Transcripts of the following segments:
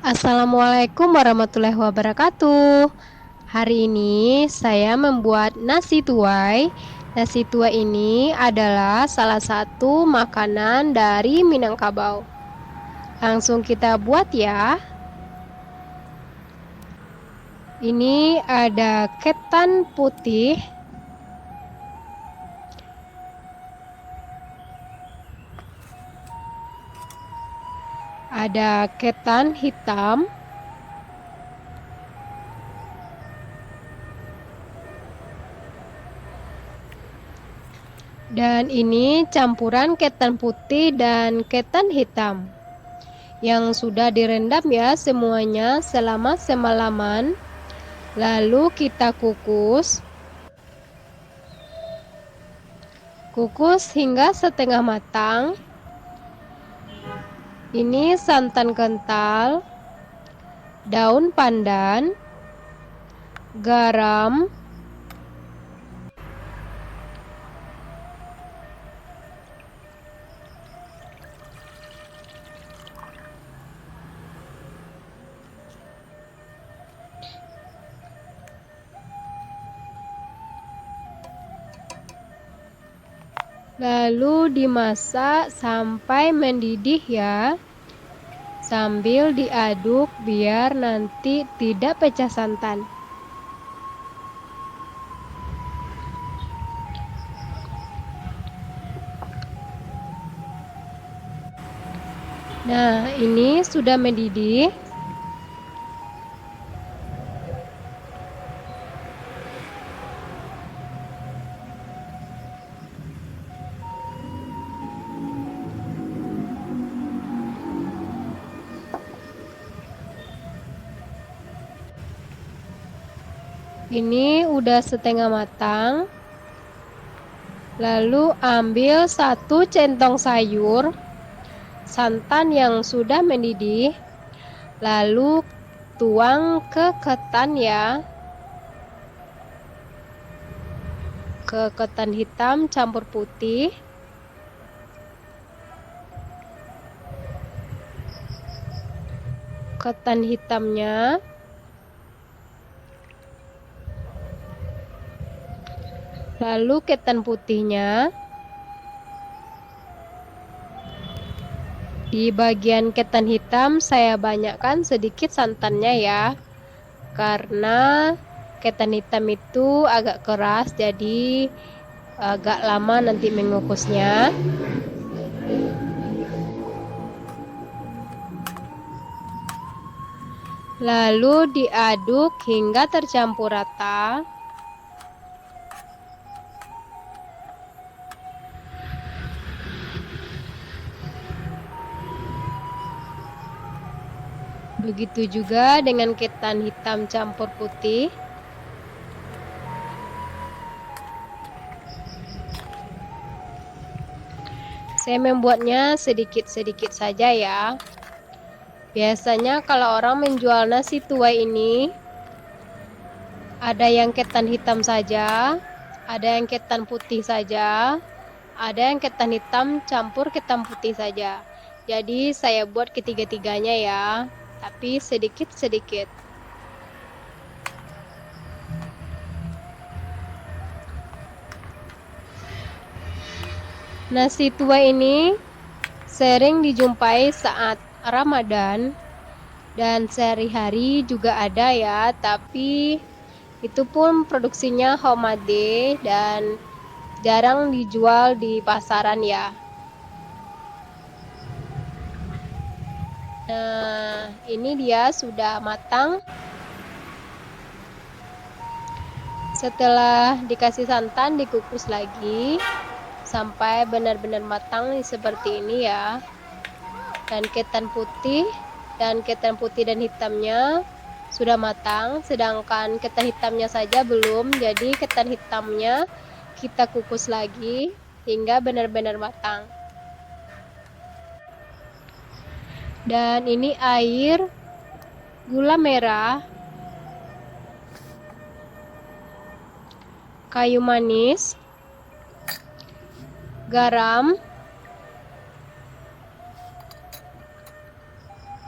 Assalamualaikum warahmatullahi wabarakatuh. Hari ini saya membuat nasi tuai. Nasi tuai ini adalah salah satu makanan dari Minangkabau. Langsung kita buat ya. Ini ada ketan putih, ada ketan hitam, dan ini campuran ketan putih dan ketan hitam yang sudah direndam ya semuanya selama semalaman. Lalu kita kukus hingga setengah matang. Ini santan kental, daun pandan, garam, lalu dimasak sampai mendidih ya, sambil diaduk biar nanti tidak pecah santan. Nah, ini sudah mendidih. Ini udah setengah matang. Lalu ambil 1 centong sayur, santan yang sudah mendidih, lalu tuang ke ketan ya, ke ketan hitam campur putih. Ketan hitamnya, lalu ketan putihnya. Di bagian ketan hitam saya banyakkan sedikit santannya ya, karena ketan hitam itu agak keras, jadi agak lama nanti mengukusnya. Lalu diaduk hingga tercampur rata. Begitu juga dengan ketan hitam campur putih. Saya membuatnya sedikit-sedikit saja ya. Biasanya kalau orang menjual nasi tuai ini, ada yang ketan hitam saja, ada yang ketan putih saja, ada yang ketan hitam campur ketan putih saja. Jadi saya buat ketiga-tiganya ya, tapi sedikit-sedikit. Nasi tuai ini sering dijumpai saat Ramadan dan sehari-hari juga ada ya, tapi itu pun produksinya homemade dan jarang dijual di pasaran ya. Nah, ini dia sudah matang. Setelah dikasih santan, dikukus lagi sampai benar-benar matang seperti ini ya. Dan ketan putih dan hitamnya sudah matang, sedangkan ketan hitamnya saja belum. Jadi ketan hitamnya kita kukus lagi hingga benar-benar matang. Dan ini air, gula merah, kayu manis, garam,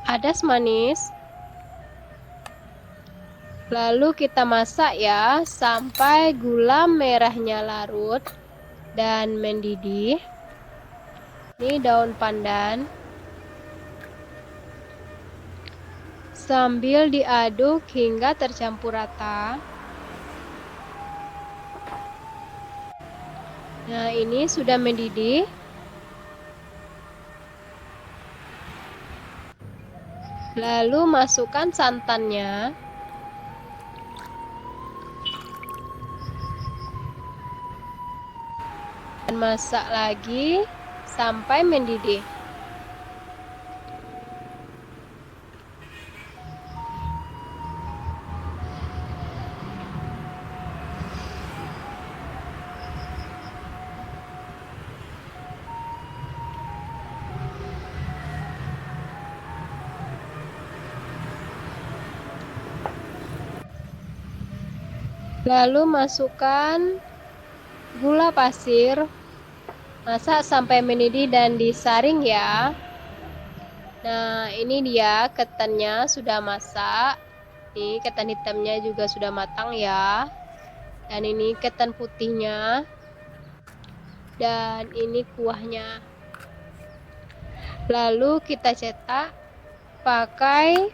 adas manis, Lalu kita masak ya sampai gula merahnya larut dan mendidih. Ini daun pandan. Sambil diaduk hingga tercampur rata. Nah, ini sudah mendidih. Lalu masukkan santannya. Dan masak lagi sampai mendidih. Lalu masukkan gula pasir. Masak sampai mendidih dan disaring ya. Nah, ini dia ketannya sudah masak. Ini ketan hitamnya juga sudah matang ya. Dan ini ketan putihnya. Dan ini kuahnya. Lalu kita cetak pakai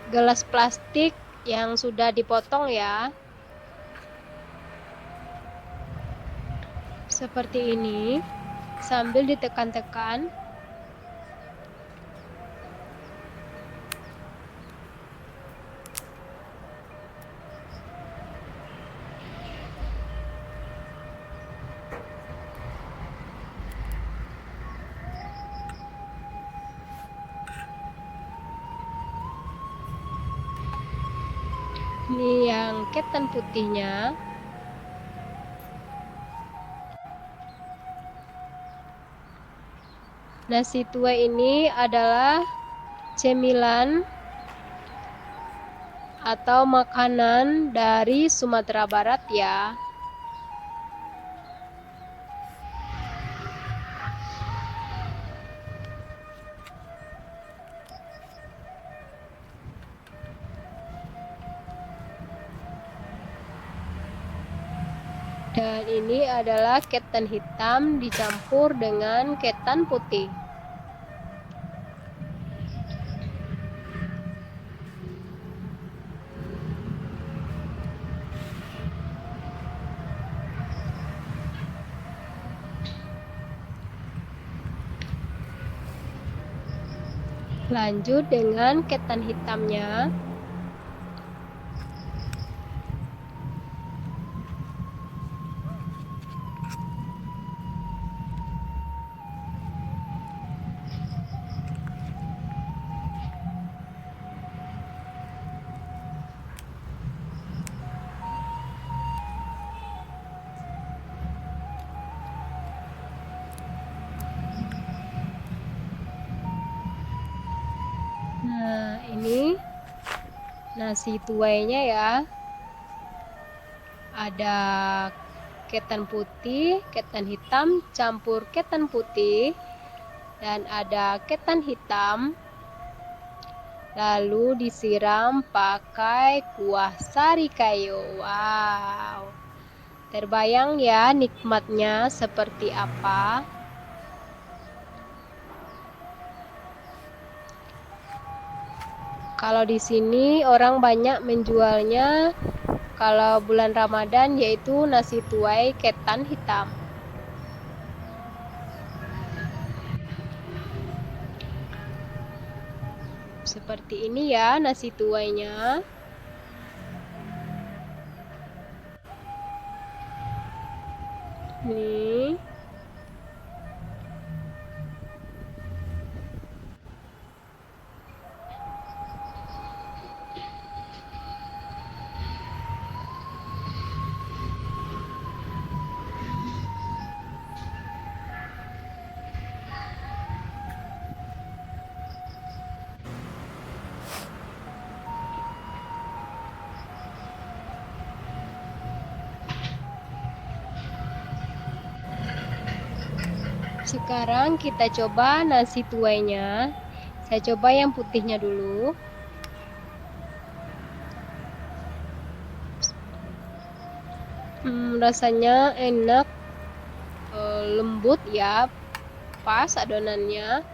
gelas plastik yang sudah dipotong ya. Seperti ini. Sambil ditekan-tekan. Ini yang ketan putihnya. Nasi tuai ini adalah cemilan atau makanan dari Sumatera Barat ya. Dan ini adalah ketan hitam dicampur dengan ketan putih. Lanjut dengan ketan hitamnya. Nah, ini nasi tuainya ya. Ada ketan putih, ketan hitam campur ketan putih, dan ada ketan hitam. Lalu disiram pakai kuah sari kayo. Wow. Terbayang ya nikmatnya seperti apa? Kalau di sini orang banyak menjualnya kalau bulan Ramadan yaitu nasi tuai ketan hitam. Seperti ini ya nasi tuainya. Nih. Sekarang kita coba nasi tuainya. Saya coba yang putihnya dulu. Rasanya enak, lembut ya, pas adonannya.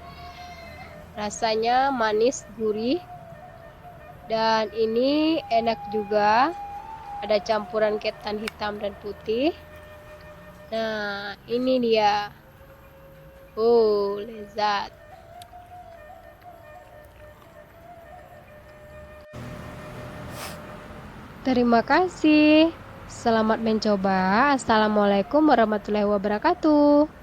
Rasanya manis, gurih. Dan ini enak juga. Ada campuran ketan hitam dan putih. Nah, ini dia. Oh, lezat. Terima kasih. Selamat mencoba. Assalamualaikum warahmatullahi wabarakatuh.